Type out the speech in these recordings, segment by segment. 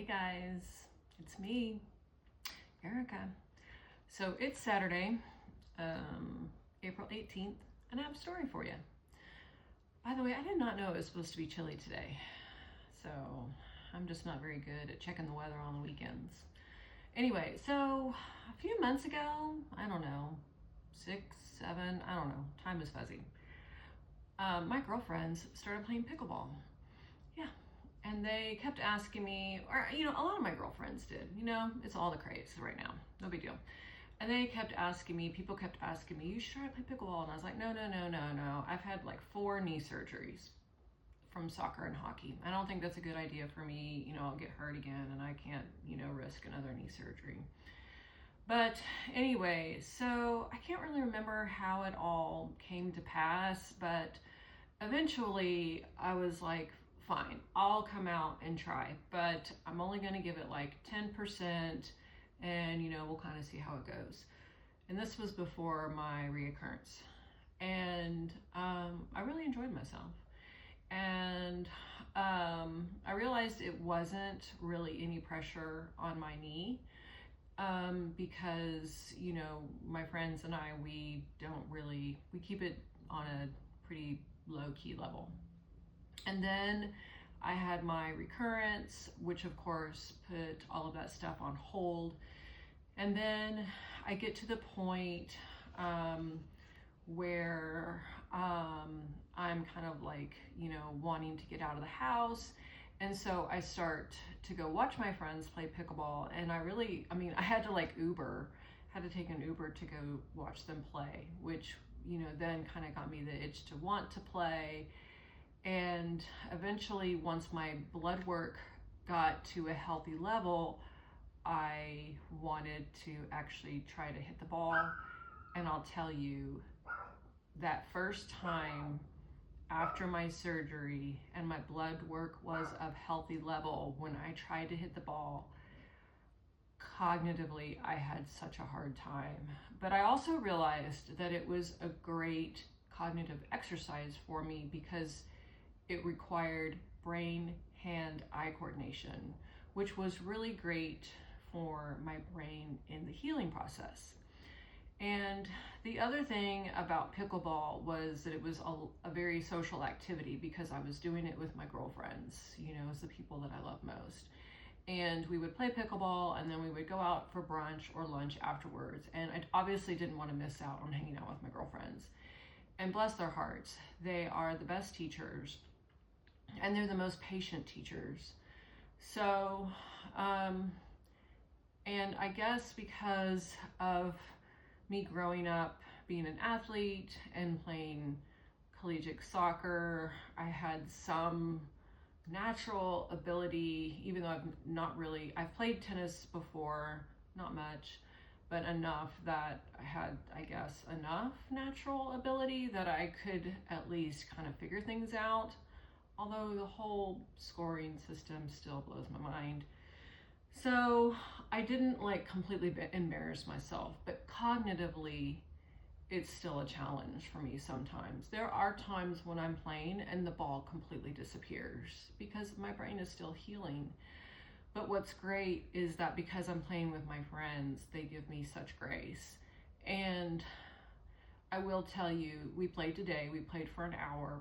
Hey guys, it's me, Erica. So it's Saturday, April 18th, and I have a story for you. By the way, I did not know it was supposed to be chilly today, so I'm just not very good at checking the weather on the weekends. Anyway, so a few months ago, I don't know, 6, 7, I don't know, time is fuzzy. My girlfriends started playing pickleball. Yeah. And they kept asking me, or, a lot of my girlfriends did, it's all the craze right now, no big deal. And they kept asking me, people kept asking me, you should try to play pickleball. And I was like, no. I've had like 4 knee surgeries from soccer and hockey. I don't think that's a good idea for me. I'll get hurt again and I can't, risk another knee surgery. But anyway, so I can't really remember how it all came to pass, but eventually I was like, fine, I'll come out and try, but I'm only going to give it like 10% and we'll kind of see how it goes. And this was before my reoccurrence. And I really enjoyed myself. And I realized it wasn't really any pressure on my knee because, my friends and I, we keep it on a pretty low-key level. And then I had my recurrence, which of course put all of that stuff on hold. And then I get to the point where I'm kind of like, wanting to get out of the house. And so I start to go watch my friends play pickleball. And I had to like had to take an Uber to go watch them play, which, then kind of got me the itch to want to play. And eventually, once my blood work got to a healthy level, I wanted to actually try to hit the ball. And I'll tell you, that first time after my surgery and my blood work was of healthy level, when I tried to hit the ball, cognitively, I had such a hard time. But I also realized that it was a great cognitive exercise for me because it required brain, hand, eye coordination, which was really great for my brain in the healing process. And the other thing about pickleball was that it was a very social activity because I was doing it with my girlfriends, as the people that I love most. And we would play pickleball and then we would go out for brunch or lunch afterwards. And I obviously didn't want to miss out on hanging out with my girlfriends. And bless their hearts, they are the best teachers and they're the most patient teachers. So, and I guess because of me growing up being an athlete and playing collegiate soccer, I had some natural ability, even though I've played tennis before, not much, but enough that I had, I guess, enough natural ability that I could at least kind of figure things out. Although the whole scoring system still blows my mind. So I didn't completely embarrass myself, but cognitively, it's still a challenge for me sometimes. There are times when I'm playing and the ball completely disappears because my brain is still healing. But what's great is that because I'm playing with my friends, they give me such grace. And I will tell you, we played today, we played for an hour.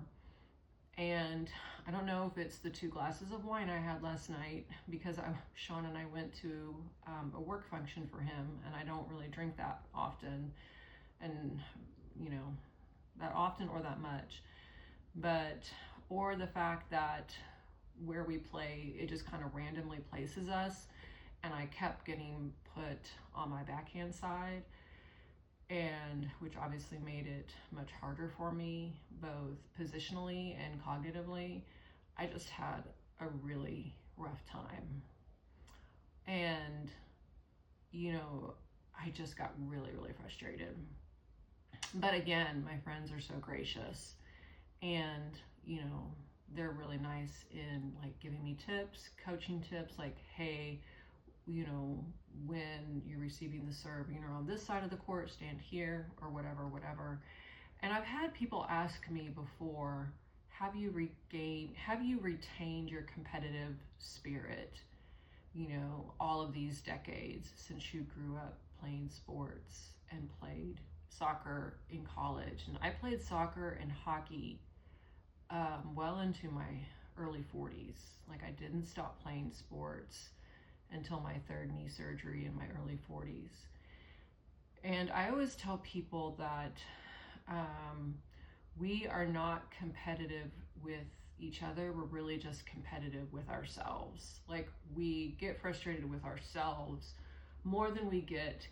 And I don't know if it's the 2 glasses of wine I had last night because Sean and I went to a work function for him and I don't really drink that often and that often or that much, or the fact that where we play, it just kind of randomly places us and I kept getting put on my backhand side, and which obviously made it much harder for me, both positionally and cognitively. I just had a really rough time. And, I just got really, really frustrated. But again, my friends are so gracious and, they're really nice in giving me tips, coaching tips, hey, when you're receiving the serve, on this side of the court, stand here or whatever. And I've had people ask me before, have you retained your competitive spirit? you know, all of these decades since you grew up playing sports and played soccer in college. And I played soccer and hockey well into my early 40s. Like, I didn't stop playing sports until my third knee surgery in my early 40s. And I always tell people that we are not competitive with each other. We're really just competitive with ourselves. Like, we get frustrated with ourselves more than we get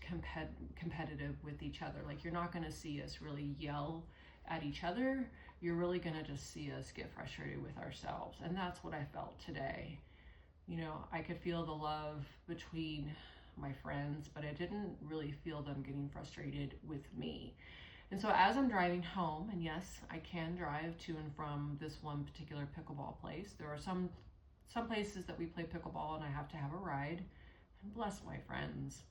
competitive with each other. Like, you're not going to see us really yell at each other. You're really going to just see us get frustrated with ourselves. And that's what I felt today. You know, I could feel the love between my friends, but I didn't really feel them getting frustrated with me. And so as I'm driving home, and yes, I can drive to and from this one particular pickleball place. There are some places that we play pickleball and I have to have a ride. And bless my friends,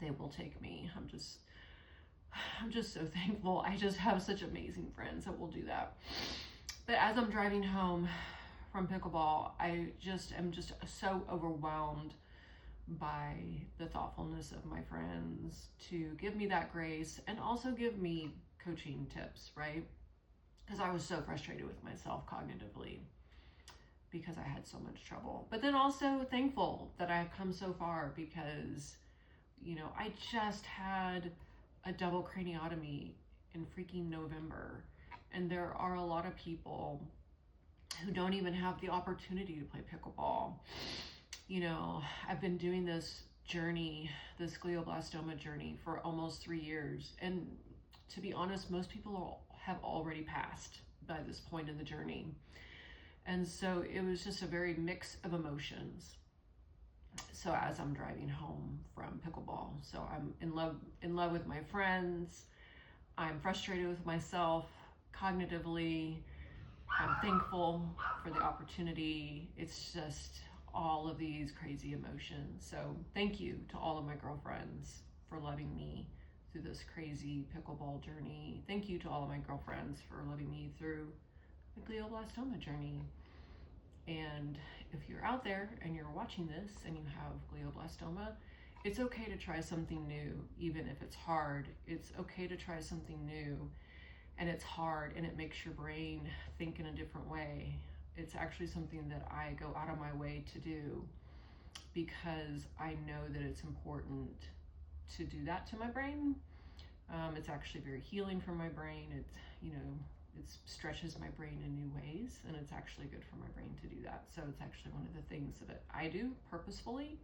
they will take me. I'm just so thankful. I just have such amazing friends that will do that. But as I'm driving home from pickleball, I am just so overwhelmed by the thoughtfulness of my friends to give me that grace and also give me coaching tips, right? Because I was so frustrated with myself cognitively because I had so much trouble. But then also thankful that I've come so far because, you know, I just had a double craniotomy in freaking November. And there are a lot of people who don't even have the opportunity to play pickleball. You know, I've been doing this journey, this glioblastoma journey, for almost 3 years. And to be honest, most people have already passed by this point in the journey. And so it was just a very mix of emotions. So as I'm driving home from pickleball, so I'm in love with my friends. I'm frustrated with myself cognitively. I'm thankful for the opportunity. It's just all of these crazy emotions. So thank you to all of my girlfriends for loving me through this crazy pickleball journey. Thank you to all of my girlfriends for loving me through the glioblastoma journey. And if you're out there and you're watching this and you have glioblastoma, it's okay to try something new, even if it's hard. It's okay to try something new and it's hard and it makes your brain think in a different way. It's actually something that I go out of my way to do because I know that it's important to do that to my brain. It's actually very healing for my brain. It stretches my brain in new ways, and it's actually good for my brain to do that. So it's actually one of the things that I do purposefully,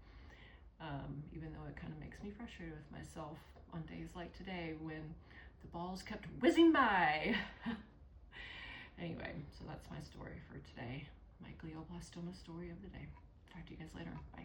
even though it kind of makes me frustrated with myself on days like today when the balls kept whizzing by. Anyway, so that's my story for today, my glioblastoma story of the day. Talk to you guys later. Bye.